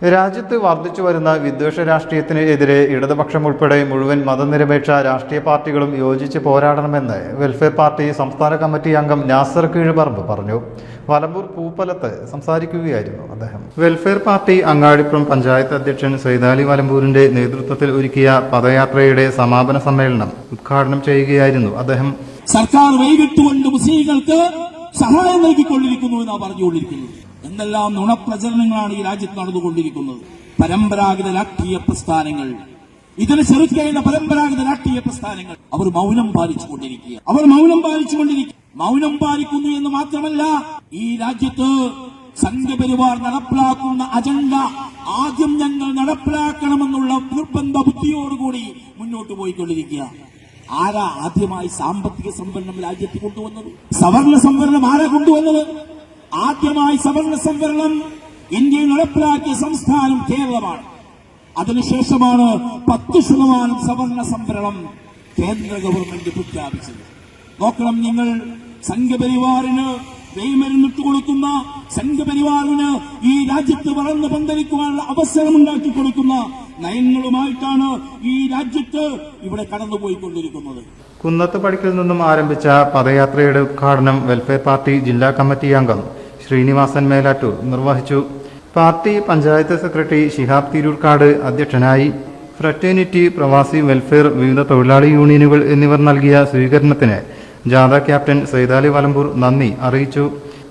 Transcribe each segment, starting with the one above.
രാജ്യത്ത് വർദ്ധിച്ചു വരുന്ന വിദ്വേഷ രാഷ്ട്രീയത്തിനെതിരെ ഇടതുപക്ഷം ഉൾപ്പെടെ മുഴുവൻ മതനിരപേക്ഷ രാഷ്ട്രീയ പാർട്ടികളും യോജിച്ച് പോരാടണമെന്ന് വെൽഫെയർ പാർട്ടി സംസ്ഥാന കമ്മിറ്റി അംഗം നാസർ കീഴ്പറമ്പ് പറഞ്ഞു. വലമ്പൂർ പൂപ്പലത്ത് സംസാരിക്കുകയായിരുന്നു അദ്ദേഹം. വെൽഫെയർ പാർട്ടി അങ്ങാടിപ്പുറം പഞ്ചായത്ത് അധ്യക്ഷൻ സൈദാലി വലമ്പൂരിന്റെ നേതൃത്വത്തിൽ ഒരുക്കിയ പദയാത്രയുടെ സമാപന സമ്മേളനം ഉദ്ഘാടനം ചെയ്യുകയായിരുന്നു അദ്ദേഹം. സർക്കാർ വൈകിട്ടുകൊണ്ട് മുസ്ലിങ്ങൾക്ക് സഹായം നൽകിക്കൊണ്ടിരിക്കുന്നു എന്നാണ് പറഞ്ഞുകൊണ്ടിരിക്കുന്നത്. എന്തെല്ലാം നുണപ്രചരണങ്ങളാണ് ഈ രാജ്യത്ത് നടന്നുകൊണ്ടിരിക്കുന്നത്. പരമ്പരാഗത രാഷ്ട്രീയ പ്രസ്ഥാനങ്ങൾ, ഇതിനെ ചെറുക്കേണ്ട പരമ്പരാഗത രാഷ്ട്രീയ പ്രസ്ഥാനങ്ങൾ അവർ മൗനം പാലിച്ചുകൊണ്ടിരിക്കുക. മൗനം പാലിക്കുന്നു എന്ന് മാത്രമല്ല, ഈ രാജ്യത്ത് സംഘപരിവാർ നടപ്പിലാക്കുന്ന അജണ്ട ആദ്യം ഞങ്ങൾ നടപ്പിലാക്കണമെന്നുള്ള നിർബന്ധ ബുദ്ധിയോടുകൂടി മുന്നോട്ട് പോയിക്കൊണ്ടിരിക്കുക. ആരാ ആദ്യമായി സാമ്പത്തിക സംവരണം രാജ്യത്ത് കൊണ്ടുവന്നത്? സവർണ സംവരണം ആരാ കൊണ്ടുവന്നത്? ആദ്യമായി സവർണ സംവരണം ഇന്ത്യയിൽ നടപ്പിലാക്കിയ സംസ്ഥാനം കേരളമാണ്. അതിനുശേഷമാണ് 10% സവർണ സംവരണം കേന്ദ്ര ഗവൺമെന്റ് പ്രഖ്യാപിച്ചത്. നോക്കണം, നിങ്ങൾ സംഘപരിവാറിന് വെയ്മരുന്നിട്ട് കൊടുക്കുന്ന, സംഘപരിവാറിന് ഈ രാജ്യത്ത് വളർന്നു പന്തലിക്കുവാനുള്ള അവസരമുണ്ടാക്കി കൊടുക്കുന്ന നയങ്ങളുമായിട്ടാണ് ഈ രാജ്യത്ത് ഇവിടെ കടന്നുപോയിക്കൊണ്ടിരിക്കുന്നത്. കുന്നത്ത് പടിക്കൽ നിന്നും ആരംഭിച്ച പദയാത്രയുടെ ഉദ്ഘാടനം വെൽഫെയർ പാർട്ടി ജില്ലാ കമ്മിറ്റി അംഗം ശ്രീനിവാസൻ മേലാറ്റൂർ നിർവഹിച്ചു. പാർട്ടി പഞ്ചായത്ത് സെക്രട്ടറി ശിഹാബ് തിരൂർക്കാട് അധ്യക്ഷനായി. ഫ്രറ്റേണിറ്റി, പ്രവാസി വെൽഫെയർ, വിവിധ തൊഴിലാളി യൂണിയനുകൾ എന്നിവർ നൽകിയ സ്വീകരണത്തിന് ജാഥ ക്യാപ്റ്റൻ സൈദാലി വലമ്പൂർ നന്ദി അറിയിച്ചു.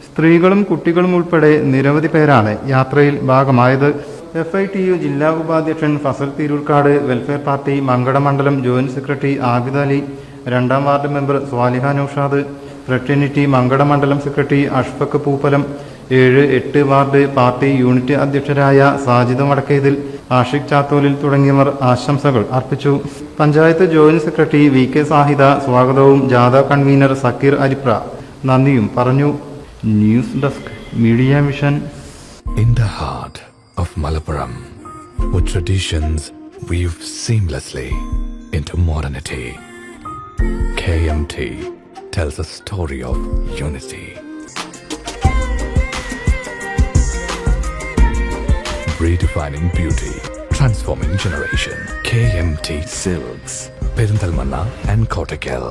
സ്ത്രീകളും കുട്ടികളും ഉൾപ്പെടെ നിരവധി പേരാണ് യാത്രയിൽ ഭാഗമായത്. FITU ജില്ലാ ഉപാധ്യക്ഷൻ ഫസൽ തിരൂർക്കാട്, വെൽഫെയർ പാർട്ടി മങ്കട മണ്ഡലം ജോയിന്റ് സെക്രട്ടറി ആബിദ് അലി, 2ാം ward member Swaliha Noushad, fraternity Mankada മണ്ഡലം secretary Ashfaq Pooppalam, 7, 8 ward party unit അധ്യക്ഷരായ സാജിദ് വടക്കേതിൽ, ആഷിഖ് ചാത്തോലിൽ തുടങ്ങിയവർ ആശംസകൾ അർപ്പിച്ചു. Panchayat joint secretary VK Sahida സ്വാഗതവും ജാഥ കൺവീനർ സക്കീർ അരിപ്ര നന്ദിയും പറഞ്ഞു. News desk media vision. In the heart of Malappuram, with traditions weave seamlessly into modernity, KMT tells a story of unity. Redefining beauty, transforming generation. KMT Silks, Perinthalmanna and Kottakkal.